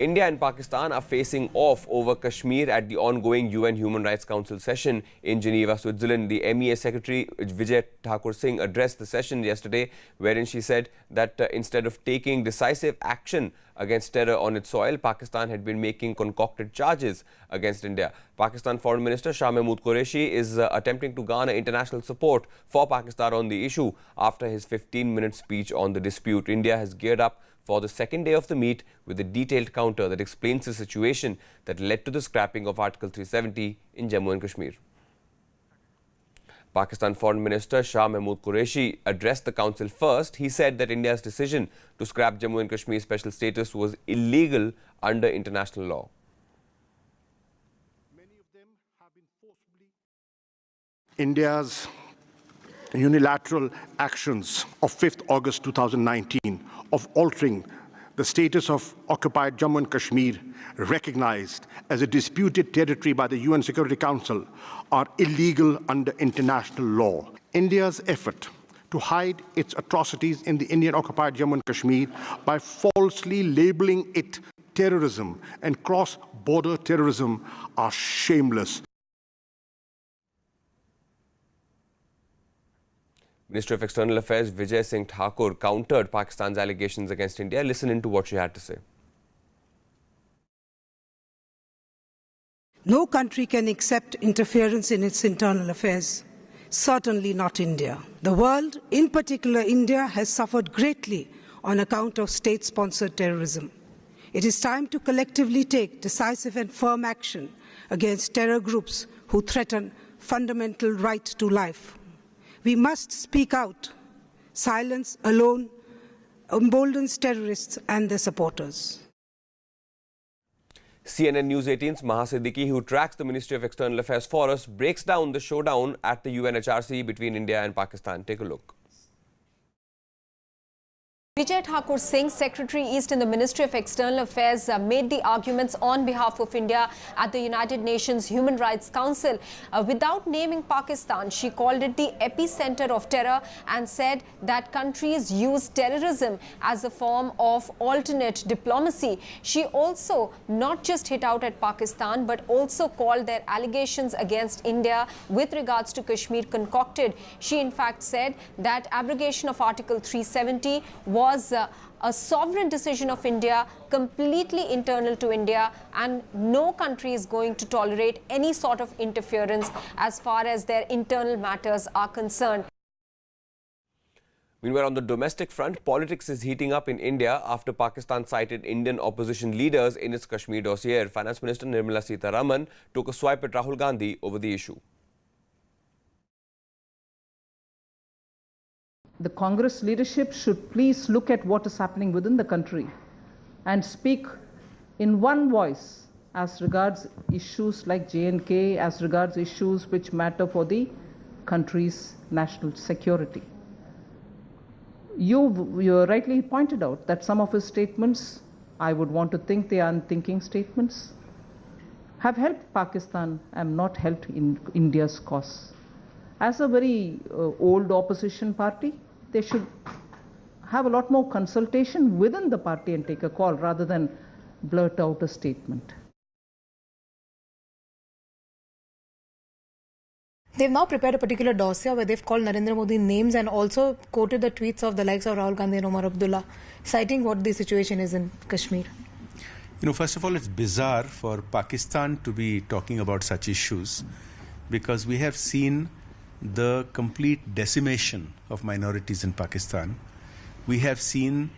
India and Pakistan are facing off over Kashmir at the ongoing UN Human Rights Council session in Geneva, Switzerland. The MEA Secretary Vijay Thakur Singh addressed the session yesterday, wherein she said that instead of taking decisive action against terror on its soil, Pakistan had been making concocted charges against India. Pakistan Foreign Minister Shah Qureshi is attempting to garner international support for Pakistan on the issue after his 15-minute speech on the dispute. India has geared up for the second day of the meet with a detailed counter that explains the situation that led to the scrapping of Article 370 in Jammu and Kashmir. Pakistan Foreign Minister Shah Qureshi addressed the council first. He said that India's decision to scrap Jammu and Kashmir special status was illegal under international law. Many of them have been forcibly. India's unilateral actions of 5th August 2019 of altering the status of occupied Jammu and Kashmir, recognized as a disputed territory by the UN Security Council, are illegal under international law. India's effort to hide its atrocities in the Indian-occupied Jammu and Kashmir by falsely labeling it terrorism and cross-border terrorism are shameless. Minister of External Affairs Vijay Singh Thakur countered Pakistan's allegations against India. Listen into what she had to say. No country can accept interference in its internal affairs, certainly not India. The world, in particular India, has suffered greatly on account of state-sponsored terrorism. It is time to collectively take decisive and firm action against terror groups who threaten fundamental right to life. We must speak out. Silence alone emboldens terrorists and their supporters. CNN News 18's Maha Siddiqui, who tracks the Ministry of External Affairs for us, breaks down the showdown at the UNHRC between India and Pakistan. Take a look. Vijay Thakur Singh, Secretary East in the Ministry of External Affairs, made the arguments on behalf of India at the United Nations Human Rights Council. Without naming Pakistan, she called it the epicenter of terror and said that countries use terrorism as a form of alternate diplomacy. She also not just hit out at Pakistan, but also called their allegations against India with regards to Kashmir concocted. She in fact said that abrogation of Article 370 was a sovereign decision of India, completely internal to India, and no country is going to tolerate any sort of interference as far as their internal matters are concerned. Meanwhile, on the domestic front, politics is heating up in India after Pakistan cited Indian opposition leaders in its Kashmir dossier. Finance Minister Nirmala Sitharaman took a swipe at Rahul Gandhi over the issue. The Congress leadership should please look at what is happening within the country and speak in one voice as regards issues like J&K, as regards issues which matter for the country's national security. You rightly pointed out that some of his statements, I would want to think they are unthinking statements, have helped Pakistan and not helped in India's cause. As a very old opposition party, they should have a lot more consultation within the party and take a call rather than blurt out a statement. They've now prepared a particular dossier where they've called Narendra Modi names and also quoted the tweets of the likes of Rahul Gandhi and Omar Abdullah, citing what the situation is in Kashmir. You know, first of all, it's bizarre for Pakistan to be talking about such issues because we have seen the complete decimation of minorities in Pakistan. We have seen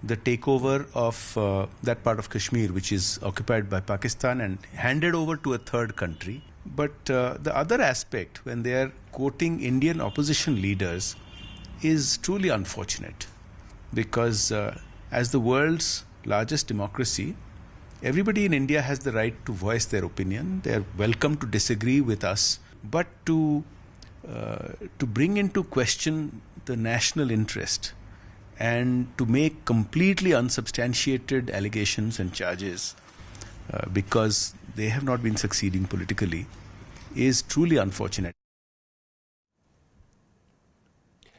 the takeover of that part of Kashmir, which is occupied by Pakistan and handed over to a third country. But the other aspect, when they are quoting Indian opposition leaders, is truly unfortunate because as the world's largest democracy, everybody in India has the right to voice their opinion. They are welcome to disagree with us, but to bring into question the national interest and to make completely unsubstantiated allegations and charges because they have not been succeeding politically is truly unfortunate.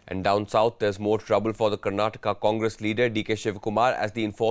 And down south, there's more trouble for the Karnataka Congress leader D.K. Shivakumar as the enforcement